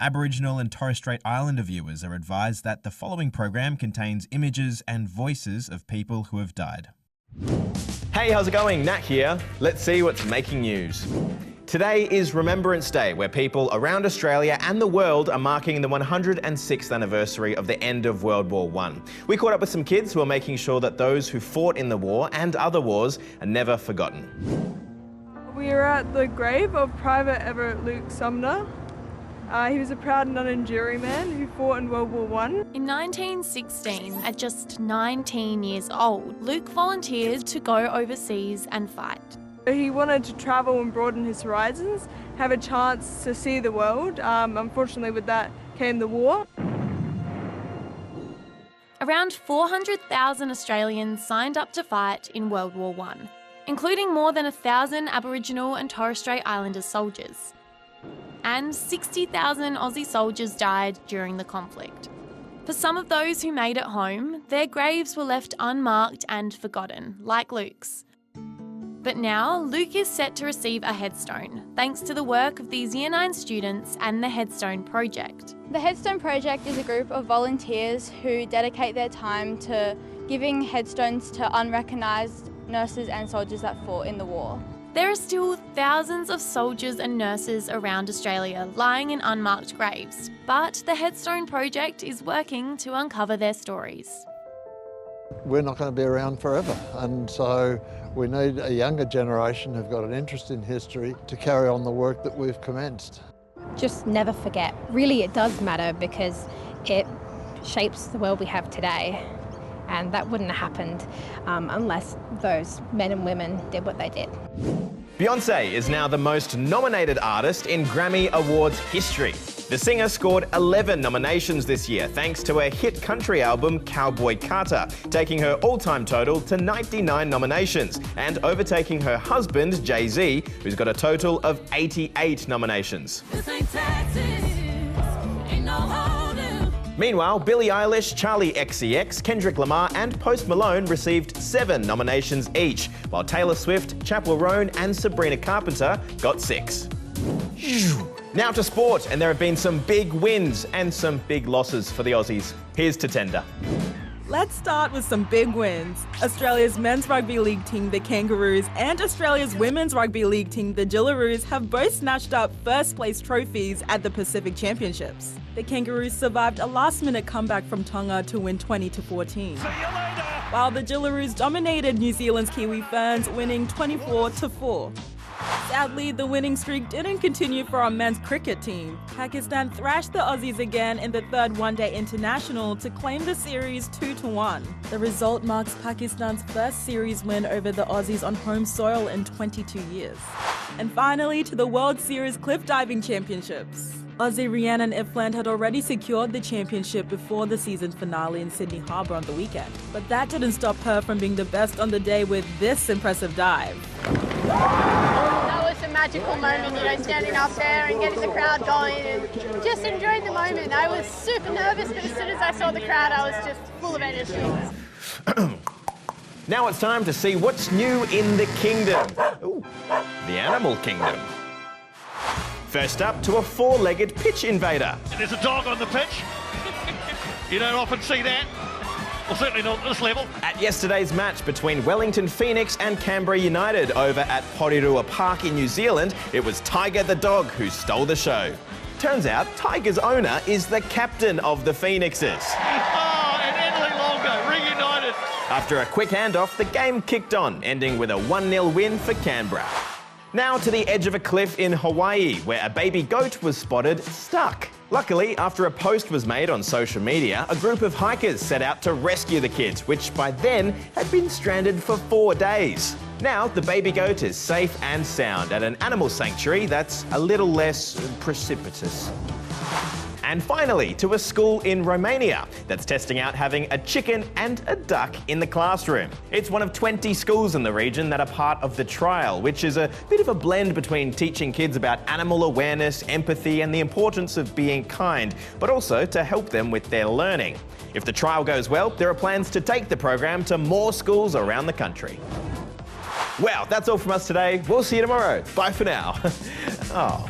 Aboriginal and Torres Strait Islander viewers are advised that the following program contains images and voices of people who have died. Hey, how's it going? Nat here. Let's see what's making news. Today is Remembrance Day, where people around Australia and the world are marking the 106th anniversary of the end of World War I. We caught up with some kids who are making sure that those who fought in the war and other wars are never forgotten. We are at the grave of Private Everett Luke Sumner. He was a proud non-enduring man who fought in World War I. In 1916, at just 19 years old, Luke volunteered to go overseas and fight. He wanted to travel and broaden his horizons, have a chance to see the world. Unfortunately, with that came the war. Around 400,000 Australians signed up to fight in World War I, including more than 1,000 Aboriginal and Torres Strait Islander soldiers. And 60,000 Aussie soldiers died during the conflict. For some of those who made it home, their graves were left unmarked and forgotten, like Luke's. But now, Luke is set to receive a headstone, thanks to the work of these Year 9 students and the Headstone Project. The Headstone Project is a group of volunteers who dedicate their time to giving headstones to unrecognised nurses and soldiers that fought in the war. There are still thousands of soldiers and nurses around Australia lying in unmarked graves, but the Headstone Project is working to uncover their stories. We're not going to be around forever, and so we need a younger generation who've got an interest in history to carry on the work that we've commenced. Just never forget. Really, it does matter because it shapes the world we have today. And that wouldn't have happened unless those men and women did what they did. Beyoncé is now the most nominated artist in Grammy Awards history. The singer scored 11 nominations this year thanks to her hit country album Cowboy Carter, taking her all-time total to 99 nominations and overtaking her husband, Jay-Z, who's got a total of 88 nominations. This ain't Texas, ain't no hold'em. Meanwhile, Billie Eilish, Charli XCX, Kendrick Lamar and Post Malone received 7 nominations each, while Taylor Swift, Chappell Roan and Sabrina Carpenter got 6. Now to sport, and there have been some big wins and some big losses for the Aussies. Here's Tatenda. Let's start with some big wins. Australia's men's rugby league team, the Kangaroos, and Australia's women's rugby league team, the Jillaroos, have both snatched up first-place trophies at the Pacific Championships. The Kangaroos survived a last-minute comeback from Tonga to win 20-14. While the Jillaroos dominated New Zealand's Kiwi Ferns, winning 24-4. Sadly, the winning streak didn't continue for our men's cricket team. Pakistan thrashed the Aussies again in the third one-day international to claim the series 2-1. The result marks Pakistan's first series win over the Aussies on home soil in 22 years. And finally, to the World Series Cliff Diving Championships. Aussie Rhiannon Ifland had already secured the championship before the season finale in Sydney Harbour on the weekend. But that didn't stop her from being the best on the day with this impressive dive. That was a magical moment, standing up there and getting the crowd going and just enjoying the moment. I was super nervous, but as soon as I saw the crowd, I was just full of energy. Now it's time to see what's new in the kingdom. Ooh, the animal kingdom. First up, to a 4-legged pitch invader. There's a dog on the pitch. You don't often see that. Well, certainly not at this level. At yesterday's match between Wellington Phoenix and Canberra United over at Porirua Park in New Zealand, it was Tiger the dog who stole the show. Turns out Tiger's owner is the captain of the Phoenixes. Oh, and Italy Longo, reunited. After a quick handoff, the game kicked on, ending with a 1-0 win for Canberra. Now to the edge of a cliff in Hawaii, where a baby goat was spotted stuck. Luckily, after a post was made on social media, a group of hikers set out to rescue the kids, which by then had been stranded for 4 days. Now, the baby goat is safe and sound at an animal sanctuary that's a little less precipitous. And finally, to a school in Romania that's testing out having a chicken and a duck in the classroom. It's one of 20 schools in the region that are part of the trial, which is a bit of a blend between teaching kids about animal awareness, empathy, and the importance of being kind, but also to help them with their learning. If the trial goes well, there are plans to take the program to more schools around the country. Well, that's all from us today. We'll see you tomorrow. Bye for now. Oh.